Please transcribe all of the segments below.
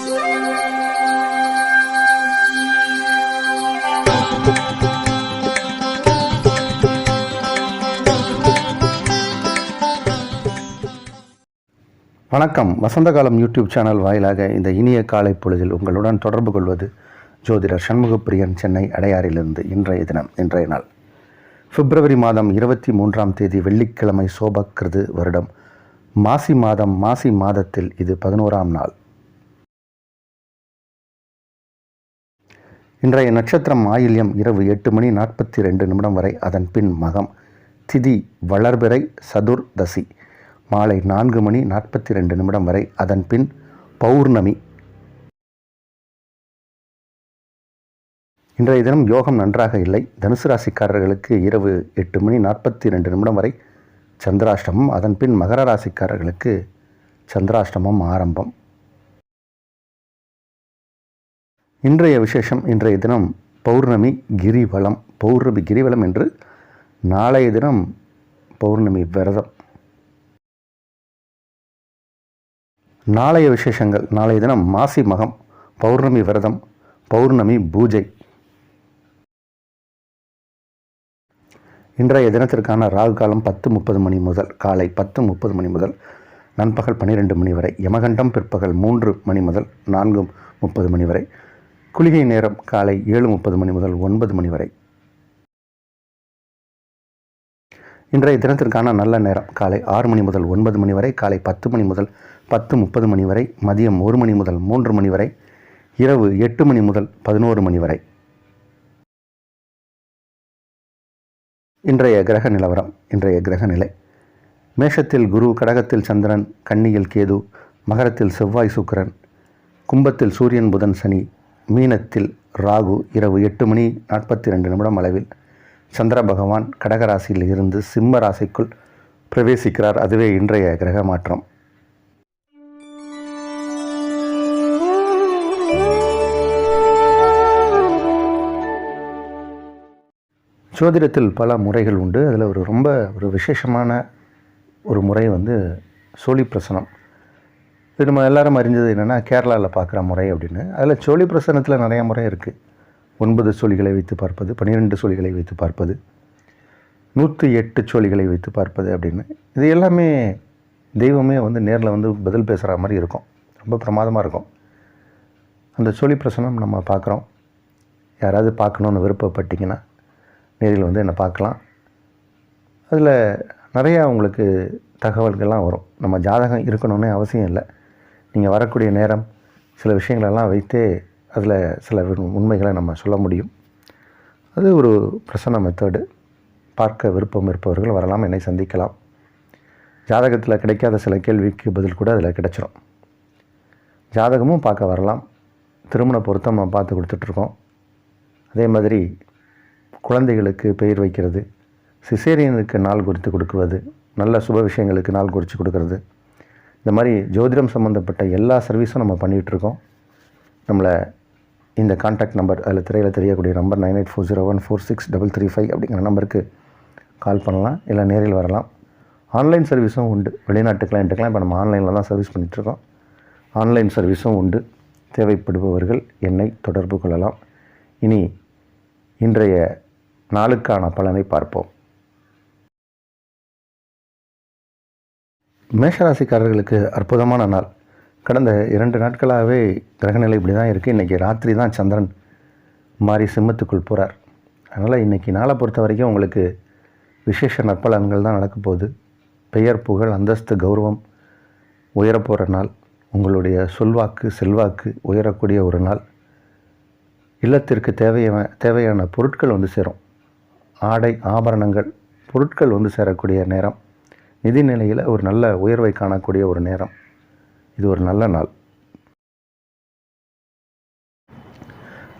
வணக்கம். வசந்தகாலம் YouTube channel வாயிலாக இந்த இனிய காலை பொழுதில் உங்களுடன் தொடர்பு கொள்வது ஜோதிடர் சண்முகப்பிரியன், சென்னை அடையாறிலிருந்து. இன்றைய நாள் பிப்ரவரி மாதம் 23ஆம் தேதி வெள்ளிக்கிழமை, சோபக்கிருது வருடம் மாசி மாதம். மாசி மாதத்தில் இது 11ஆம் நாள். இன்றைய நட்சத்திரம் ஆயில்யம். இரவு 8:42 வரை, அதன் பின் மகம். திதி வளர்பிறை சதுர்தசி மாலை 4:42 வரை, அதன் பின் பௌர்ணமி. இன்றைய தினம் யோகம் நன்றாக இல்லை. தனுசு ராசிக்காரர்களுக்கு இரவு 8:42 வரை சந்திராஷ்டமம், அதன் பின் மகர ராசிக்காரர்களுக்கு சந்திராஷ்டமம் ஆரம்பம். இன்றைய விசேஷம், இன்றைய தினம் பௌர்ணமி கிரிவலம். பௌர்ணமி கிரிவலம் என்று நாளைய தினம் பௌர்ணமி விரதம். நாளைய விசேஷங்கள், நாளைய தினம் மாசி மகம், பௌர்ணமி விரதம், பௌர்ணமி பூஜை. இன்றைய தினத்திற்கான ராகு காலம் 10:30 முதல் காலை 10:30 முதல் நண்பகல் 12 வரை. யமகண்டம் பிற்பகல் 3 முதல் 4:30 வரை. குளிகை நேரம் காலை 7:30 முதல் 9 வரை. இன்றைய தினத்திற்கான நல்ல நேரம் காலை 6 முதல் 9 வரை, காலை 10 முதல் 10:30 வரை, மதியம் 1 முதல் 3 வரை, இரவு 8 முதல் 11 வரை. இன்றைய கிரக நிலவரம். இன்றைய கிரக நிலை: மேஷத்தில் குரு, கடகத்தில் சந்திரன், கன்னியில் கேது, மகரத்தில் செவ்வாய் சுக்கிரன், கும்பத்தில் சூரியன் புதன் சனி, மீனத்தில் ராகு. இரவு 8:42 அளவில் சந்திர பகவான் கடகராசியில் இருந்து சிம்ம ராசிக்குள் பிரவேசிக்கிறார். அதுவே இன்றைய கிரக மாற்றம். ஜோதிடத்தில் பல முறைகள் உண்டு. அதில் ரொம்ப விசேஷமான ஒரு முறை சோழி பிரசனம். இது நம்ம எல்லாரும் அறிஞ்சது என்னென்னா, கேரளாவில் பார்க்குற முறை அப்படின்னு. அதில் சோழி பிரசனத்தில் நிறையா முறை இருக்குது. 9 சோழிகளை வைத்து பார்ப்பது, 12 சோழிகளை வைத்து பார்ப்பது, 108 சோழிகளை வைத்து பார்ப்பது அப்படின்னு. இது எல்லாமே தெய்வமே நேரில் பதில் பேசுகிற மாதிரி இருக்கும். ரொம்ப பிரமாதமாக இருக்கும். அந்த சோழி பிரசனம் நம்ம பார்க்குறோம். யாராவது பார்க்கணுன்னு விருப்பப்பட்டிங்கன்னா நேரில் என்னை பார்க்கலாம். அதில் நிறையா உங்களுக்கு தகவல்கள்லாம் வரும். நம்ம ஜாதகம் இருக்கணும்னு அவசியம் இல்லை. நீங்கள் வரக்கூடிய நேரம் சில விஷயங்களெல்லாம் வைத்தே அதில் சில உண்மைகளை நம்ம சொல்ல முடியும். அது ஒரு பிரசன்ன மெத்தடு. பார்க்க விருப்பம் இருப்பவர்கள் வரலாம், என்னை சந்திக்கலாம். ஜாதகத்தில் கிடைக்காத சில கேள்விக்கு பதில் கூட அதில் கிடைச்சிடும். ஜாதகமும் பார்க்க வரலாம். திருமண பொருத்தம் நம்ம பார்த்து கொடுத்துட்ருக்கோம். அதே மாதிரி குழந்தைகளுக்கு பெயர் வைக்கிறது, சிசேரியனுக்கு நாள் குறித்து கொடுக்குவது, நல்ல சுப விஷயங்களுக்கு நாள் குறித்து கொடுக்கறது, இந்த மாதிரி ஜோதிடம் சம்மந்தப்பட்ட எல்லா சர்வீஸும் நம்ம பண்ணிகிட்ருக்கோம். நம்மளை இந்த கான்டாக்ட் நம்பர், அதில் திரையில் தெரியக்கூடிய நம்பர் 9840146335 அப்படிங்கிற நம்பருக்கு கால் பண்ணலாம், இல்லை நேரில் வரலாம். ஆன்லைன் சர்வீஸும் உண்டு. வெளிநாட்டு கிளைண்ட்டுக்கெலாம் இப்போ நம்ம ஆன்லைனில் தான் சர்வீஸ் பண்ணிகிட்ருக்கோம். ஆன்லைன் சர்வீஸும் உண்டு. தேவைப்படுபவர்கள் என்னை தொடர்பு கொள்ளலாம். இனி இன்றைய நாளுக்கான பலனை பார்ப்போம். மேஷராசிக்காரர்களுக்கு அற்புதமான நாள். கடந்த 2 நாட்களாகவே கிரகநிலை இப்படி தான் இருக்குது. இன்றைக்கி ராத்திரி தான் சந்திரன் மாறி சிம்மத்துக்குள் போகிறார். அதனால் இன்றைக்கி நாளை பொறுத்த வரைக்கும் உங்களுக்கு விசேஷ நற்பலன்கள் தான் நடக்க போகுது. பெயர், புகழ், அந்தஸ்து, கௌரவம் உயரப்போகிற நாள். உங்களுடைய சொல்வாக்கு, செல்வாக்கு உயரக்கூடிய ஒரு நாள். இல்லத்திற்கு தேவையான பொருட்கள் சேரும். ஆடை, ஆபரணங்கள், பொருட்கள் சேரக்கூடிய நேரம். நிதி நிலையில் ஒரு நல்ல உயர்வை காணக்கூடிய ஒரு நேரம். இது ஒரு நல்ல நாள்.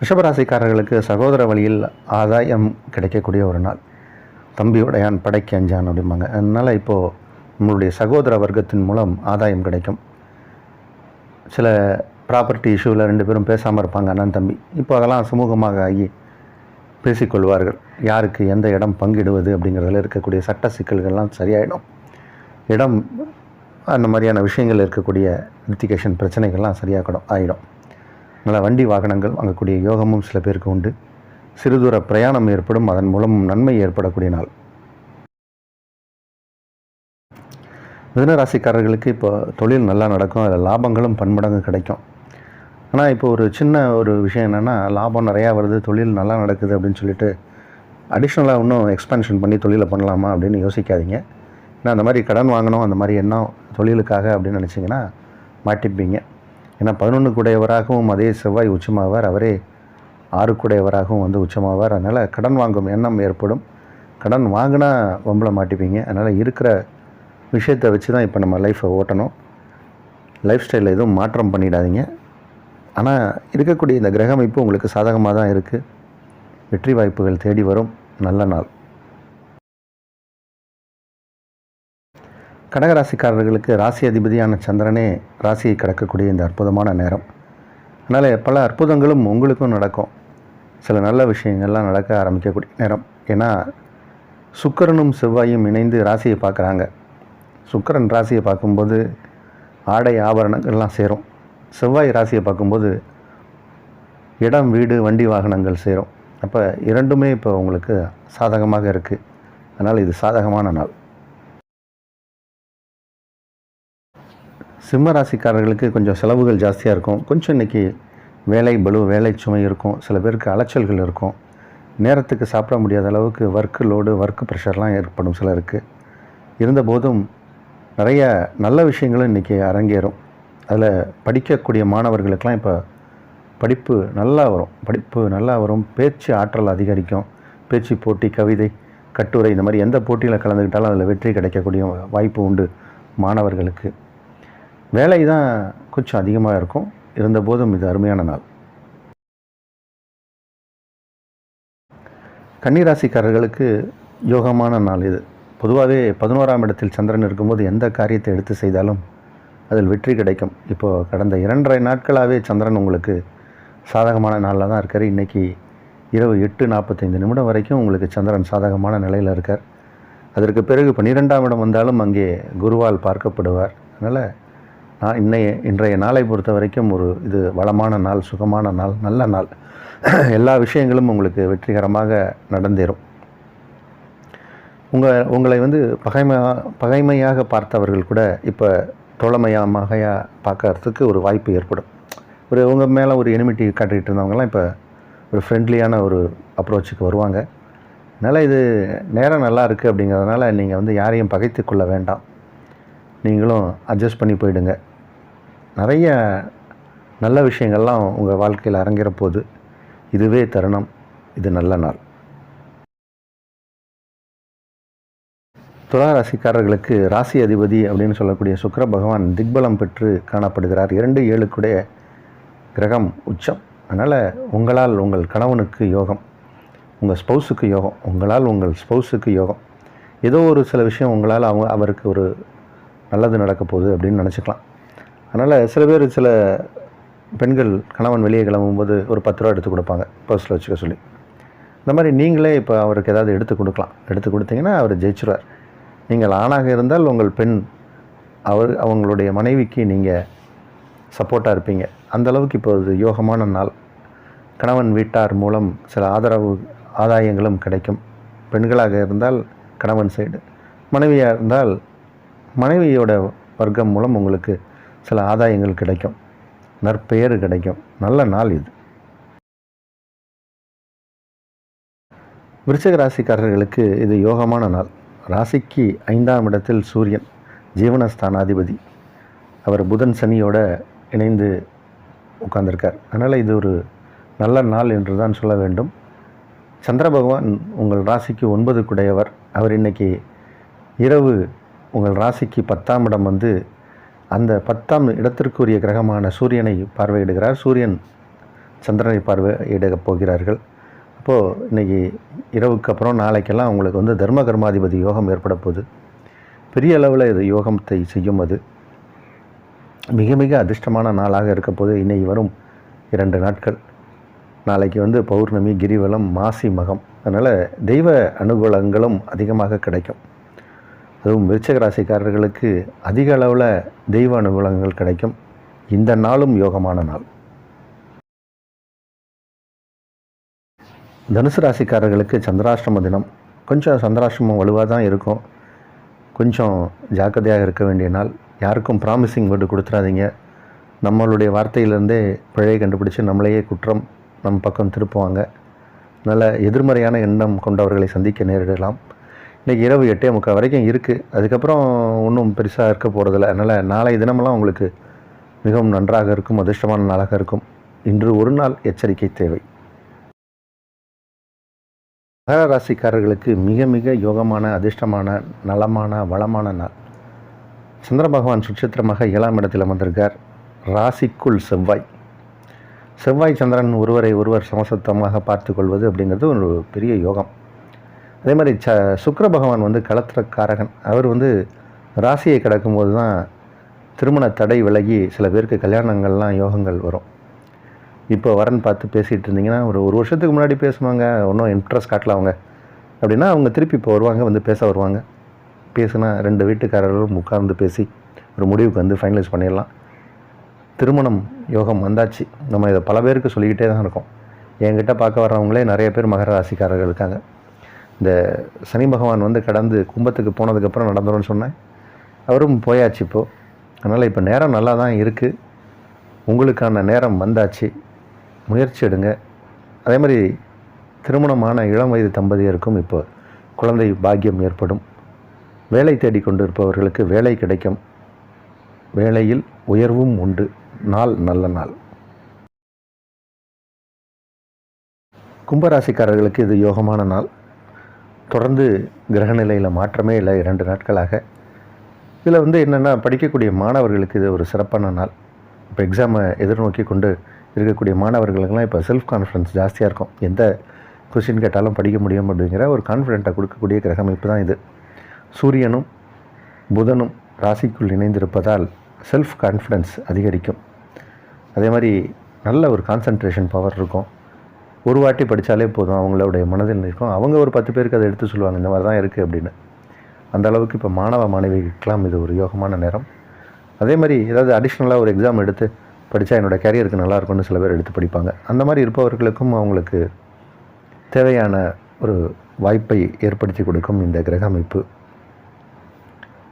ரிஷபராசிக்காரர்களுக்கு சகோதர வழியில் ஆதாயம் கிடைக்கக்கூடிய ஒரு நாள். தம்பியுடையான் படைக்கு அஞ்சான் அப்படிம்பாங்க. அதனால் இப்போது நம்மளுடைய சகோதர வர்க்கத்தின் மூலம் ஆதாயம் கிடைக்கும். சில ப்ராப்பர்ட்டி இஷ்யூவில் 2 பேரும் பேசாமல் இருப்பாங்க, அண்ணன் தம்பி. இப்போ அதெல்லாம் சுமூகமாக ஆகி பேசிக்கொள்வார்கள். யாருக்கு எந்த இடம் பங்கிடுவது அப்படிங்கிறதுல இருக்கக்கூடிய சட்ட சிக்கல்கள்லாம் சரியாயிடும். இடம் அந்த மாதிரியான விஷயங்கள் இருக்கக்கூடிய லிட்டிகேஷன் பிரச்சனைகள்லாம் சரியாகிடும் ஆகிடும். அதனால் வண்டி வாகனங்கள் வாங்கக்கூடிய யோகமும் சில பேருக்கு உண்டு. சிறுதூர பிரயாணம் ஏற்படும், அதன் மூலம் நன்மை ஏற்படக்கூடிய நாள். மிதுன ராசிக்காரர்களுக்கு இப்போ தொழில் நல்லா நடக்கும், அதில் லாபங்களும் பன்மடங்கு கிடைக்கும். ஆனால் இப்போ ஒரு சின்ன ஒரு விஷயம் என்னென்னா, லாபம் நிறையா வருது, தொழில் நல்லா நடக்குது அப்படின்னு சொல்லிட்டு அடிஷ்னலாக இன்னும் எக்ஸ்பென்ஷன் பண்ணி தொழிலை பண்ணலாமா அப்படின்னு யோசிக்காதீங்க. ஏன்னா அந்த மாதிரி கடன் வாங்கணும், அந்த மாதிரி எண்ணம் தொழிலுக்காக அப்படின்னு நினச்சிங்கன்னா மாட்டிப்பீங்க. ஏன்னா 11 கூடையவராகவும் அதே செவ்வாய் உச்சமாவார், அவரே 6 கூடையவராகவும் வந்து உச்சமாவார். அதனால் கடன் வாங்கும் எண்ணம் ஏற்படும். கடன் வாங்கினா வம்பில் மாட்டிப்பீங்க. அதனால் இருக்கிற விஷயத்தை வச்சு தான் இப்போ நம்ம லைஃப்பை ஓட்டணும். லைஃப் ஸ்டைலில் எதுவும் மாற்றம் பண்ணிடாதீங்க. ஆனால் இருக்கக்கூடிய இந்த கிரக அமைப்பு உங்களுக்கு சாதகமாக தான் இருக்குது. வெற்றி வாய்ப்புகள் தேடி வரும். நல்ல நாள். கடகராசிக்காரர்களுக்கு ராசி அதிபதியான சந்திரனே ராசியை கடக்கக்கூடிய இந்த அற்புதமான நேரம். அதனால் பல அற்புதங்களும் உங்களுக்கும் நடக்கும். சில நல்ல விஷயங்கள்லாம் நடக்க ஆரம்பிக்கக்கூடிய நேரம். ஏன்னா சுக்கிரனும் செவ்வாயும் இணைந்து ராசியை பார்க்குறாங்க. சுக்கிரன் ராசியை பார்க்கும்போது ஆடை ஆபரணங்கள்லாம் சேரும். செவ்வாய் ராசியை பார்க்கும்போது இடம், வீடு, வண்டி வாகனங்கள் சேரும். அப்போ இரண்டுமே இப்போ உங்களுக்கு சாதகமாக இருக்குது. அதனால் இது சாதகமான நாள். சிம்ம ராசிக்காரர்களுக்கு கொஞ்சம் செலவுகள் ஜாஸ்தியாக இருக்கும். கொஞ்சம் இன்றைக்கி வேலை பளு, வேலை சுமை இருக்கும். சில பேருக்கு அலைச்சல்கள் இருக்கும். நேரத்துக்கு சாப்பிட முடியாத அளவுக்கு ஒர்க்கு லோடு, ஒர்க்கு ப்ரெஷர்லாம் ஏற்படும் சிலருக்கு. இருந்தபோதும் நிறைய நல்ல விஷயங்களும் இன்றைக்கி அரங்கேறும். அதில் படிக்கக்கூடிய மாணவர்களுக்கெல்லாம் இப்போ படிப்பு நல்லா வரும். பேச்சு ஆற்றல் அதிகரிக்கும். பேச்சு போட்டி, கவிதை, கட்டுரை, இந்த மாதிரி எந்த போட்டியில் கலந்துக்கிட்டாலும் அதில் வெற்றி கிடைக்கக்கூடிய வாய்ப்பு உண்டு மாணவர்களுக்கு. வேலை தான் கொஞ்சம் அதிகமாக இருக்கும். இருந்தபோதும் இது அருமையான நாள். கன்னிராசிக்காரர்களுக்கு யோகமான நாள் இது. பொதுவாகவே 11ஆம் இடத்தில் சந்திரன் இருக்கும்போது எந்த காரியத்தை எடுத்து செய்தாலும் அதில் வெற்றி கிடைக்கும். இப்போது கடந்த 2.5 நாட்களாகவே சந்திரன் உங்களுக்கு சாதகமான நாளில் தான் இருக்கார். இன்றைக்கி இரவு 8:45 வரைக்கும் உங்களுக்கு சந்திரன் சாதகமான நிலையில் இருக்கார். அதற்கு பிறகு 12ஆம் இடம் வந்தாலும் அங்கே குருவால் பார்க்கப்படுவார். அதனால் இன்றைய நாளை பொறுத்த வரைக்கும் இது வளமான நாள், சுகமான நாள், நல்ல நாள். எல்லா விஷயங்களும் உங்களுக்கு வெற்றிகரமாக நடந்தேறும். உங்களை வந்து பகைமையாக பார்த்தவர்கள் கூட இப்போ தோழமையாக பார்க்கறதுக்கு ஒரு வாய்ப்பு ஏற்படும். உங்கள் மேலே ஒரு எனிமிட்டி காட்டிகிட்டு இருந்தவங்கலாம் இப்போ ஒரு ஃப்ரெண்ட்லியான ஒரு அப்ரோச்சுக்கு வருவாங்க. அதனால் இது நேரம் நல்லா இருக்குது. அப்படிங்கிறதுனால நீங்கள் வந்து யாரையும் பகைத்து கொள்ள வேண்டாம். நீங்களும் அட்ஜஸ்ட் பண்ணி போயிடுங்க. நிறைய நல்ல விஷயங்கள்லாம் உங்கள் வாழ்க்கையில் அரங்கேற போகுது. இதுவே தருணம். இது நல்ல நாள். துலா ராசிக்காரர்களுக்கு ராசி அதிபதி அப்படின்னு சொல்லக்கூடிய சுக்கிர பகவான் திக்பலம் பெற்று காணப்படுகிறார். 2-7 கிரகம் உச்சம். அதனால் உங்களால் உங்கள் கணவனுக்கு யோகம், உங்கள் ஸ்பௌஸுக்கு யோகம், உங்களால் உங்கள் ஸ்பௌஸுக்கு யோகம். ஏதோ ஒரு சில விஷயம் உங்களால் அவருக்கு ஒரு நல்லது நடக்க போகுது அப்படின்னு நினச்சிக்கலாம். அதனால் சில பெண்கள் கணவன் வெளியே கிளம்பும்போது ஒரு 10 ரூபா எடுத்து கொடுப்பாங்க, பர்ஸில் வச்சுக்க சொல்லி. இந்த மாதிரி நீங்களே இப்போ அவருக்கு ஏதாவது எடுத்து கொடுக்கலாம். எடுத்து கொடுத்தீங்கன்னா அவர் ஜெயிச்சுருவார். நீங்கள் ஆணாக இருந்தால் உங்கள் பெண் அவங்களுடைய மனைவிக்கு நீங்கள் சப்போர்ட்டாக இருப்பீங்க. அந்தளவுக்கு இப்போ இது யோகமான நாள். கணவன் வீட்டார் மூலம் சில ஆதாயங்களும் கிடைக்கும். பெண்களாக இருந்தால் கணவன் சைடு, மனைவியாக இருந்தால் மனைவியோட வர்க்கம் மூலம் உங்களுக்கு சில ஆதாயங்கள் கிடைக்கும், நற்பெயர் கிடைக்கும். நல்ல நாள் இது. விருச்சிக ராசிக்காரர்களுக்கு இது யோகமான நாள். ராசிக்கு 5ஆம் இடத்தில் சூரியன் ஜீவனஸ்தானாதிபதி, அவர் புதன் சனியோட இணைந்து உட்கார்ந்திருக்கார். அதனால் இது ஒரு நல்ல நாள் என்று தான் சொல்ல வேண்டும். சந்திர பகவான் உங்கள் ராசிக்கு 9 குடையவர். அவர் இன்றைக்கி இரவு உங்கள் ராசிக்கு 10ஆம் இடம் வந்து அந்த 10ஆம் இடத்திற்குரிய கிரகமான சூரியனை பார்வையிடுகிறார். சூரியன் சந்திரனை பார்வையிட போகிறார்கள். அப்போது இன்றைக்கி இரவுக்கு அப்புறம் நாளைக்கெல்லாம் உங்களுக்கு வந்து தர்ம கர்மாதிபதி யோகம் ஏற்பட போகுது. பெரிய அளவில் இது யோகத்தை செய்யும். அது மிக மிக அதிர்ஷ்டமான நாளாக இருக்க போது. இன்னைக்கு வரும் 2 நாட்கள். நாளைக்கு வந்து பௌர்ணமி, கிரிவலம், மாசி மகம். அதனால் தெய்வ அனுகூலங்களும் அதிகமாக கிடைக்கும். அதுவும் விருச்சிக ராசிக்காரர்களுக்கு அதிக அளவில் தெய்வ அனுகூலங்கள் கிடைக்கும். இந்த நாளும் யோகமான நாள். தனுசு ராசிக்காரர்களுக்கு சந்திராஷ்டம தினம். கொஞ்சம் சந்திராஷ்டமம் வலுவாக தான் இருக்கும். கொஞ்சம் ஜாக்கிரதையாக இருக்க வேண்டிய நாள். யாருக்கும் ப்ராமிசிங் வேர்டு கொடுத்துடாதீங்க. நம்மளுடைய வார்த்தையிலேருந்தே பிழையை கண்டுபிடிச்சி நம்மளையே குற்றம் நம் பக்கம் திருப்புவாங்க. நல்ல எதிர்மறையான எண்ணம் கொண்டவர்களை சந்திக்க நேரிடலாம். இன்றைக்கி இரவு 8:45 வரைக்கும் இருக்குது. அதுக்கப்புறம் ஒன்றும் பெருசாக இருக்க போகிறதில்ல. அதனால் நாளைய தினமெல்லாம் உங்களுக்கு மிகவும் நன்றாக இருக்கும், அதிர்ஷ்டமான நாளாக இருக்கும். இன்று ஒரு நாள் எச்சரிக்கை தேவை. மகர ராசிக்காரர்களுக்கு மிக மிக யோகமான, அதிர்ஷ்டமான, நலமான, வளமான நாள். சந்திர பகவான் சுட்சத்திரமாக 7ஆம் இடத்தில் அமர்ந்திருக்கார். ராசிக்குள் செவ்வாய் சந்திரன் ஒருவரை ஒருவர் சமசத்தமாக பார்த்து கொள்வது அப்படிங்கிறது ஒரு பெரிய யோகம். அதே மாதிரி சுக்கிர பகவான் வந்து களத்திரக்காரகன். அவர் வந்து ராசியை கிடக்கும்போது தான் திருமண தடை விலகி சில பேருக்கு கல்யாணங்கள்லாம் யோகங்கள் வரும். இப்போ வரன் பார்த்து பேசிகிட்டு இருந்தீங்கன்னா ஒரு வருஷத்துக்கு முன்னாடி பேசுவாங்க, ஒன்றும் இன்ட்ரெஸ்ட் காட்டல அவங்க அப்படின்னா அவங்க திருப்பி இப்போ வருவாங்க, வந்து பேச வருவாங்க. பேசுனா 2 வீட்டுக்காரர்களும் உட்கார்ந்து பேசி ஒரு முடிவுக்கு வந்து ஃபைனலைஸ் பண்ணிடலாம். திருமணம் யோகம் வந்தாச்சு. நம்ம இதை பல பேருக்கு சொல்லிக்கிட்டே தான் இருக்கோம். என்கிட்ட பார்க்க வர்றவங்களே நிறைய பேர் மகர ராசிக்காரர்கள் இருக்காங்க. இந்த சனி பகவான் வந்து கடந்து கும்பத்துக்கு போனதுக்கப்புறம் நடந்துரும்னு சொன்னேன். அவரும் போயாச்சு இப்போது. அதனால் இப்போ நேரம் நல்லா தான் இருக்குது. உங்களுக்கான நேரம் வந்தாச்சு. முயற்சி எடுங்க. அதே மாதிரி திருமணமான இளம் வயது தம்பதியருக்கும் இப்போ குழந்தை பாக்கியம் ஏற்படும். வேலை தேடிக்கொண்டு இருப்பவர்களுக்கு வேலை கிடைக்கும். வேலையில் உயர்வும் உண்டு. நாள் நல்ல நாள். கும்பராசிக்காரர்களுக்கு இது யோகமான நாள். தொடர்ந்து கிரகநிலையில் மாற்றமே இல்லை 2 நாட்களாக. இதில் வந்து என்னென்னா, படிக்கக்கூடிய மாணவர்களுக்கு இது ஒரு சிறப்பான நாள். இப்போ எக்ஸாமை எதிர்நோக்கி கொண்டு இருக்கக்கூடிய மாணவர்களுக்கெல்லாம் இப்போ செல்ஃப் கான்ஃபிடன்ஸ் ஜாஸ்தியாக இருக்கும். எந்த கொஸ்டின் கேட்டாலும் படிக்க முடியும் அப்படிங்கிற ஒரு கான்ஃபிடென்ட்டை கொடுக்கக்கூடிய கிரகமைப்பு தான் இது. சூரியனும் புதனும் ராசிக்குள் இணைந்திருப்பதால் செல்ஃப் கான்ஃபிடன்ஸ் அதிகரிக்கும். அதே மாதிரி நல்ல ஒரு கான்சன்ட்ரேஷன் பவர் இருக்கும். ஒரு வாட்டி படித்தாலே போதும், அவங்களுடைய மனதில் இருக்கும். அவங்க ஒரு 10 பேருக்கு அதை எடுத்து சொல்லுவாங்க, இந்த மாதிரி தான் இருக்குது அப்படின்னு. அந்த அளவுக்கு இப்போ மாணவ மாணவிகளுக்கெல்லாம் இது ஒரு யோகமான நேரம். அதே மாதிரி ஏதாவது அடிஷ்னலாக ஒரு எக்ஸாம் எடுத்து படித்தா என்னோடய கேரியருக்கு நல்லாயிருக்கும்னு சில பேர் எடுத்து படிப்பாங்க. அந்த மாதிரி இருப்பவர்களுக்கும் அவங்களுக்கு தேவையான ஒரு வாய்ப்பை ஏற்படுத்தி கொடுக்கும் இந்த கிரக அமைப்பு.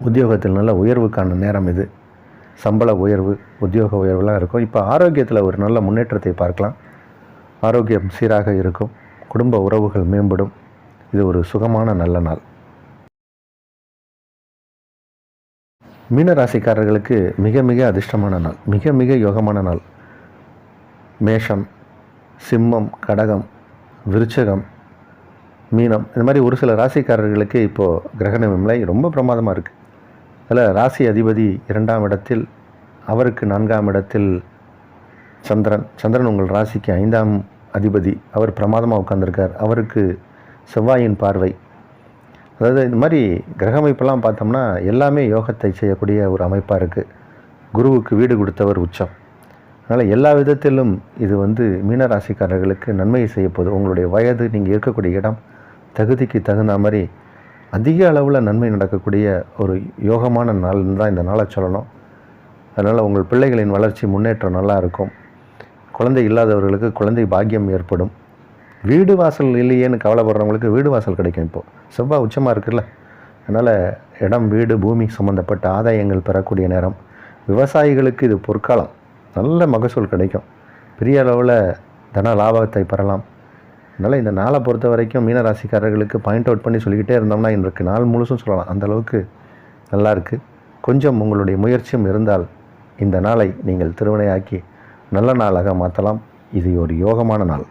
உத்தியோகத்தில் நல்ல உயர்வுக்கான நேரம் இது. சம்பள உயர்வு, உத்தியோக உயர்வுலாம் இருக்கும். இப்போ ஆரோக்கியத்தில் ஒரு நல்ல முன்னேற்றத்தை பார்க்கலாம். ஆரோக்கியம் சீராக இருக்கும். குடும்ப உறவுகள் மேம்படும். இது ஒரு சுகமான நல்ல நாள். மீன ராசிக்காரர்களுக்கு மிக மிக அதிர்ஷ்டமான நாள், மிக மிக யோகமான நாள். மேஷம், சிம்மம், கடகம், விருச்சகம், மீனம், இந்த மாதிரி ஒரு சில ராசிக்காரர்களுக்கு இப்போது கிரகணமில்லை ரொம்ப பிரமாதமாக இருக்குது. அதில் ராசி அதிபதி 2ஆம் இடத்தில், அவருக்கு 4ஆம் இடத்தில் சந்திரன் உங்கள் ராசிக்கு 5ஆம் அதிபதி, அவர் பிரமாதமாக உட்கார்ந்துருக்கார். அவருக்கு செவ்வாயின் பார்வை. அதாவது இந்த மாதிரி கிரக அமைப்பெல்லாம் பார்த்தோம்னா எல்லாமே யோகத்தை செய்யக்கூடிய ஒரு அமைப்பாக இருக்குது. குருவுக்கு வீடு கொடுத்தவர் உச்சம். அதனால் எல்லா விதத்திலும் இது வந்து மீனராசிக்காரர்களுக்கு நன்மையை செய்யப்போகுது. உங்களுடைய வயது, நீங்கள் இருக்கக்கூடிய இடம், தகுதிக்கு தகுந்த மாதிரி அதிக அளவில் நன்மை நடக்கக்கூடிய ஒரு யோகமான நாள்னு தான் இந்த நாளை சொல்லணும். அதனால் உங்கள் பிள்ளைகளின் வளர்ச்சி, முன்னேற்றம் நல்லா இருக்கும். குழந்தை இல்லாதவர்களுக்கு குழந்தை பாக்கியம் ஏற்படும். வீடு வாசல் இல்லையேன்னு கவலைப்படுறவங்களுக்கு வீடு வாசல் கிடைக்கும். இப்போது செவ்வாய் உச்சமாக இருக்குல்ல, அதனால் இடம், வீடு, பூமி சம்மந்தப்பட்ட ஆதாயங்கள் பெறக்கூடிய நேரம். விவசாயிகளுக்கு இது பொற்காலம். நல்ல மகசூல் கிடைக்கும். பெரிய அளவில் தன லாபத்தை பெறலாம். அதனால் இந்த நாளை பொறுத்த வரைக்கும் மீனராசிக்காரர்களுக்கு பாயிண்ட் அவுட் பண்ணி சொல்லிக்கிட்டே இருந்தோம்னா இன்றைக்கு நாள் முழுசும் சொல்லலாம். அந்தளவுக்கு நல்லா இருக்குது. கொஞ்சம் உங்களுடைய முயற்சியும் இருந்தால் இந்த நாளை நீங்கள் திருவினையாக்கி நல்ல நாளாக மாற்றலாம். இது ஒரு யோகமான நாள்.